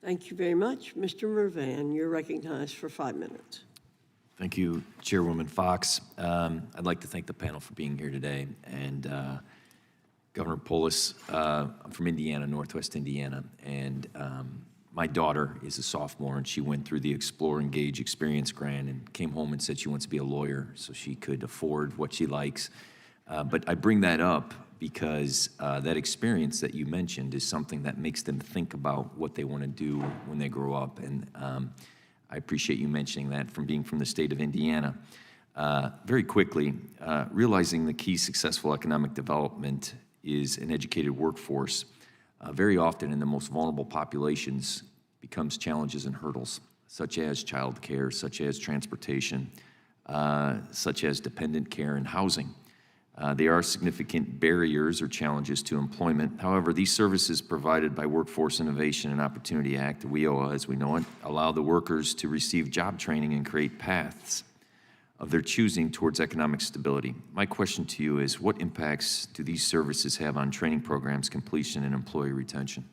Thank you very much. Mr. Mrvan, you're recognized for 5 minutes. Thank you, Chairwoman Fox. I'd like to thank the panel for being here today. And Governor Polis, I'm from Indiana, Northwest Indiana, and my daughter is a sophomore, and she went through the Explore, Engage, Experience grant and came home and said she wants to be a lawyer so she could afford what she likes. But I bring that up because that experience that you mentioned is something that makes them think about what they want to do when they grow up. And I appreciate you mentioning that from being from the state of Indiana. Very quickly, realizing the key successful economic development is an educated workforce. Very often in the most vulnerable populations becomes challenges and hurdles, such as childcare, such as transportation, such as dependent care and housing. There are significant barriers or challenges to employment. However, these services provided by Workforce Innovation and Opportunity Act, WIOA as we know it, allow the workers to receive job training and create paths of their choosing towards economic stability. My question to you is, what impacts do these services have on training programs completion and employee retention?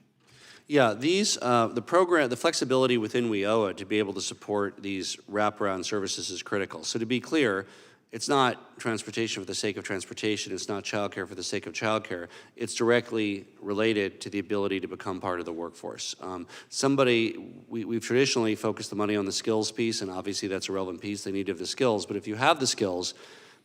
Yeah, the flexibility within WIOA to be able to support these wraparound services is critical. So to be clear, it's not transportation for the sake of transportation. It's not childcare for the sake of childcare. It's directly related to the ability to become part of the workforce. We've traditionally focused the money on the skills piece, and obviously that's a relevant piece. They need to have the skills, but if you have the skills,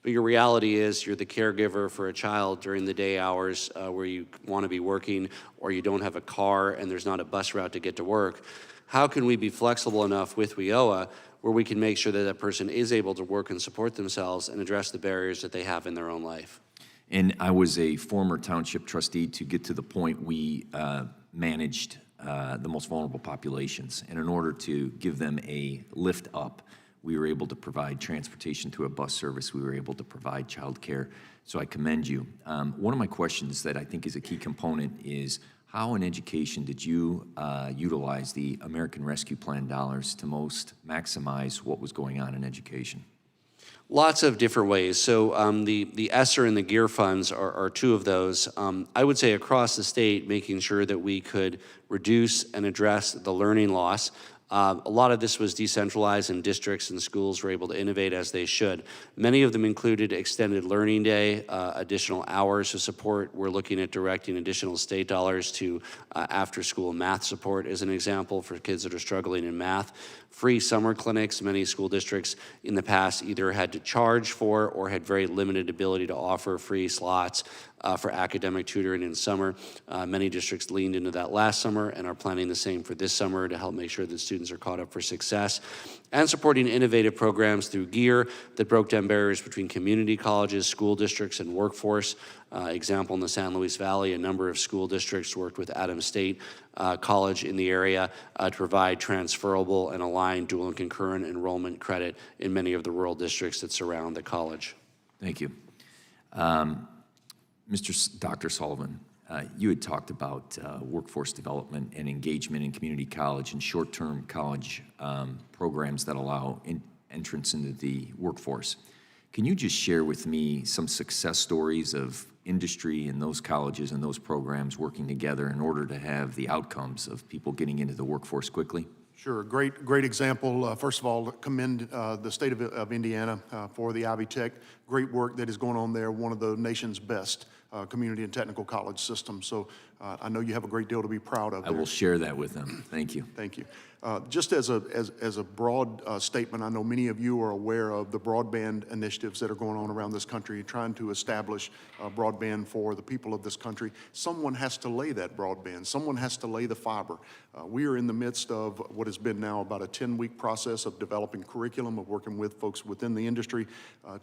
but your reality is you're the caregiver for a child during the day hours where you want to be working, or you don't have a car and there's not a bus route to get to work, how can we be flexible enough with WIOA where we can make sure that that person is able to work and support themselves and address the barriers that they have in their own life? And I was a former township trustee to get to the point we managed the most vulnerable populations. And in order to give them a lift up, we were able to provide transportation through a bus service. We were able to provide childcare. So I commend you. One of my questions that I think is a key component is, how in education did you utilize the American Rescue Plan dollars to most maximize what was going on in education? Lots of different ways. So the ESSER and the GEAR funds are two of those. I would say across the state, making sure that we could reduce and address the learning loss. A lot of this was decentralized, and districts and schools were able to innovate as they should. Many of them included extended learning day, additional hours of support. We're looking at directing additional state dollars to after-school math support as an example for kids that are struggling in math. Free summer clinics. Many school districts in the past either had to charge for or had very limited ability to offer free slots for academic tutoring in summer. Many districts leaned into that last summer and are planning the same for this summer to help make sure that students are caught up for success. And supporting innovative programs through GEAR that broke down barriers between community colleges, school districts, and workforce. Example, in the San Luis Valley, a number of school districts worked with Adams State College in the area to provide transferable and aligned dual and concurrent enrollment credit in many of the rural districts that surround the college. Thank you. Dr. Sullivan, you had talked about workforce development and engagement in community college and short-term college programs that allow entrance into the workforce. Can you just share with me some success stories of industry and those colleges and those programs working together in order to have the outcomes of people getting into the workforce quickly? Sure, great example. First of all, commend the state of Indiana for the Ivy Tech. Great work that is going on there, one of the nation's best community and technical college systems. So I know you have a great deal to be proud of there. I will share that with them. Thank you. Thank you. Just as a broad statement, I know many of you are aware of the broadband initiatives that are going on around this country, trying to establish broadband for the people of this country. Someone has to lay that broadband. Someone has to lay the fiber. We are in the midst of what has been now about a 10-week process of developing curriculum, of working with folks within the industry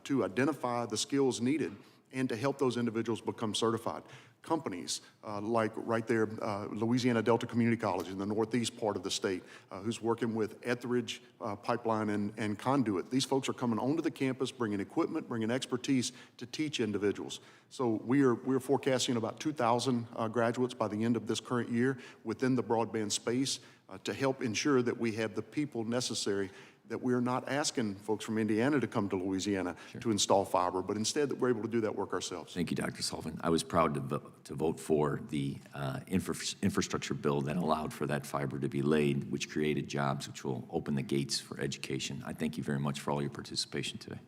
to identify the skills needed and to help those individuals become certified. Companies like right there, Louisiana Delta Community College in the northeast part of the state, who's working with Etheridge Pipeline and Conduit. These folks are coming onto the campus, bringing equipment, bringing expertise to teach individuals. So we're forecasting about 2,000 graduates by the end of this current year within the broadband space to help ensure that we have the people necessary that we're not asking folks from Indiana to come to Louisiana to install fiber, but instead that we're able to do that work ourselves. Thank you, Dr. Sullivan. I was proud to vote for the infrastructure bill that allowed for that fiber to be laid, which created jobs, which will open the gates for education. I thank you very much for all your participation today.